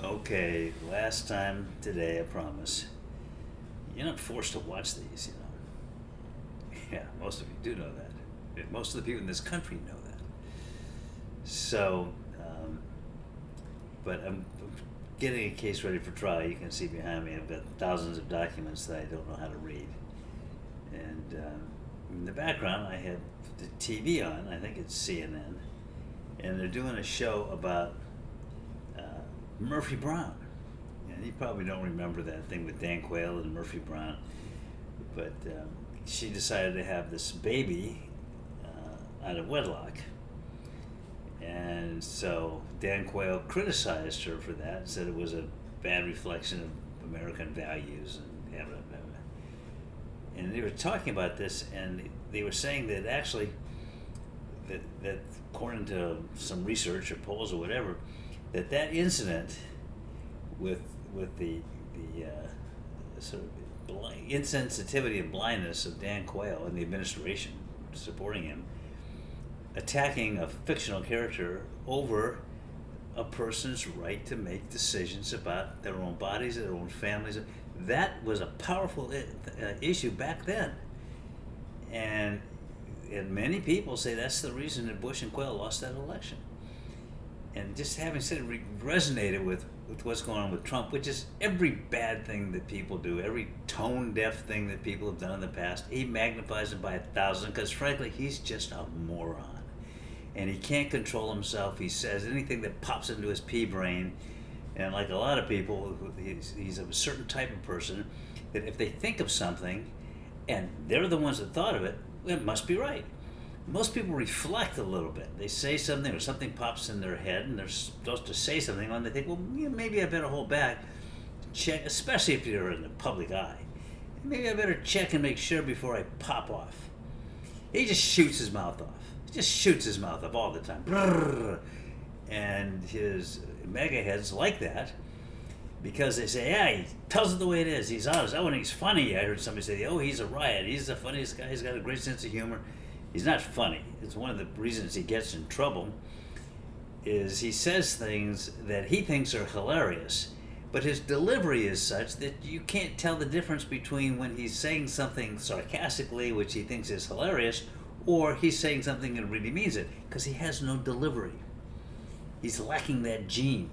Okay, last time today, I promise. You're not forced to watch these. Yeah, most of you do know that. Yeah, most of the people in this country know that. So, but I'm getting a case ready for trial. You can see behind me, I've got thousands of documents that I don't know how to read. And in the background, I have the TV on. I think it's CNN. And they're doing a show about Murphy Brown. And you probably don't remember that thing with Dan Quayle and Murphy Brown, but she decided to have this baby out of wedlock. And so Dan Quayle criticized her for that, said it was a bad reflection of American values and blah, blah, blah, blah. And they were talking about this, and they were saying that actually, that according to some research or polls or whatever, that incident with the sort of insensitivity and blindness of Dan Quayle and the administration supporting him, attacking a fictional character over a person's right to make decisions about their own bodies, their own families. That was a powerful issue back then. And many people say that's the reason that Bush and Quayle lost that election. And just having said it resonated with what's going on with Trump, which is every bad thing that people do, every tone-deaf thing that people have done in the past, he magnifies it by 1,000 because, frankly, he's just a moron. And he can't control himself. He says anything that pops into his pea brain. And like a lot of people, he's a certain type of person that if they think of something and they're the ones that thought of it, it must be right. Most people reflect a little bit. They say something or something pops in their head and they're supposed to say something and they think, well, yeah, maybe I better hold back. Check, especially if you're in the public eye. Maybe I better check and make sure before I pop off. He just shoots his mouth off. He just shoots his mouth off all the time. Brrr. And his mega heads like that because they say, yeah, he tells it the way it is. He's honest. Oh, and he's funny. I heard somebody say, oh, he's a riot. He's the funniest guy. He's got a great sense of humor. He's not funny. It's one of the reasons he gets in trouble is he says things that he thinks are hilarious, but his delivery is such that you can't tell the difference between when he's saying something sarcastically, which he thinks is hilarious, or he's saying something and really means it, because he has no delivery. He's lacking that gene.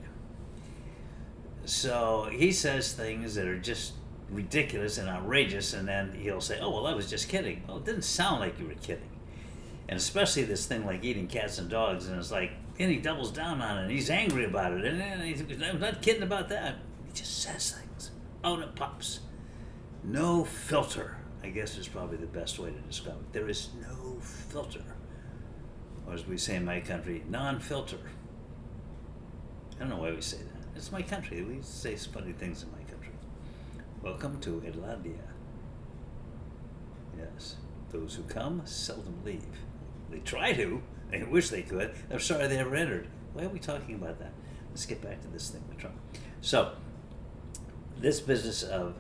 So he says things that are just ridiculous and outrageous, and then he'll say, oh, well, I was just kidding. Well, it didn't sound like you were kidding. And especially this thing like eating cats and dogs, and it's like, and he doubles down on it, and he's angry about it, and he's I'm not kidding about that. He just says things. Out it pops. No filter, I guess is probably the best way to describe it. There is no filter. Or as we say in my country, non-filter. I don't know why we say that. It's my country. We say funny things in my country. Welcome to Irlandia. Yes. Those who come seldom leave. They try to. They wish they could. They're sorry they ever entered. Why are we talking about that? Let's get back to this thing with Trump. So, this business of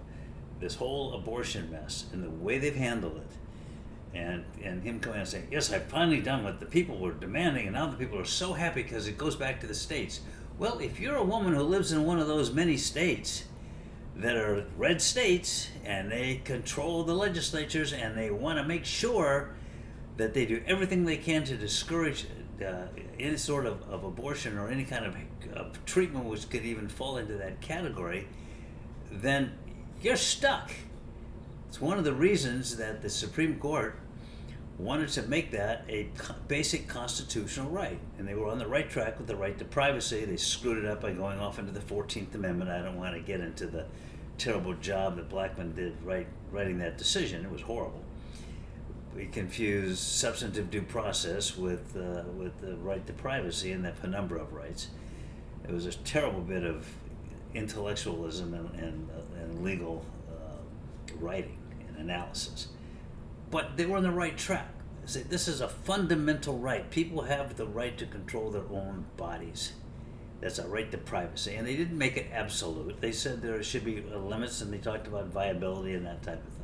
this whole abortion mess and the way they've handled it, and him coming out and saying, yes, I've finally done what the people were demanding, and now the people are so happy because it goes back to the states. Well, if you're a woman who lives in one of those many states that are red states, and they control the legislatures, and they want to make sure that they do everything they can to discourage any sort of abortion or any kind of treatment which could even fall into that category, then you're stuck. It's one of the reasons that the Supreme Court wanted to make that a basic constitutional right. And they were on the right track with the right to privacy. They screwed it up by going off into the 14th Amendment. I don't want to get into the terrible job that Blackmun did writing that decision. It was horrible. We confused substantive due process with the right to privacy and that penumbra of rights. It was a terrible bit of intellectualism and legal writing and analysis. But they were on the right track. This is a fundamental right. People have the right to control their own bodies. That's a right to privacy. And they didn't make it absolute. They said there should be limits, and they talked about viability and that type of thing.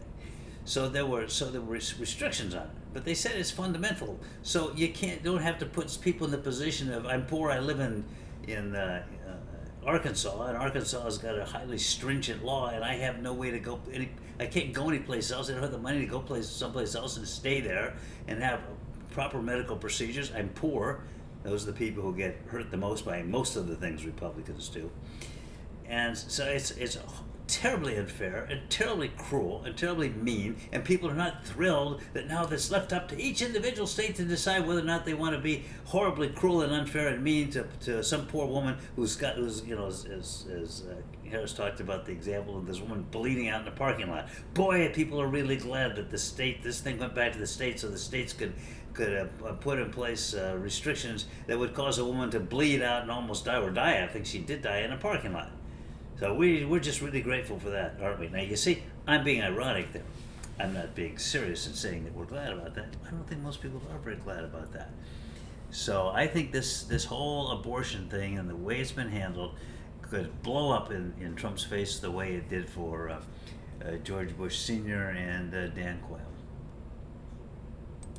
So there were restrictions on it. But they said it's fundamental. So you don't have to put people in the position of, I'm poor, I live in Arkansas, and Arkansas has got a highly stringent law, and I have no way to go. I can't go anyplace else. I don't have the money to go someplace else and stay there and have proper medical procedures. I'm poor. Those are the people who get hurt the most by most of the things Republicans do. And so it's terribly unfair and terribly cruel and terribly mean, and people are not thrilled that now it's left up to each individual state to decide whether or not they want to be horribly cruel and unfair and mean to some poor woman who's as Harris talked about the example of this woman bleeding out in the parking lot. Boy, people are really glad that this thing went back to the states so the states could put in place restrictions that would cause a woman to bleed out and almost die or die. I think she did die in a parking lot. So we're just really grateful for that, aren't we? Now, you see, I'm being ironic there. I'm not being serious in saying that we're glad about that. I don't think most people are very glad about that. So I think this whole abortion thing and the way it's been handled could blow up in Trump's face the way it did for George Bush Sr. and Dan Quayle.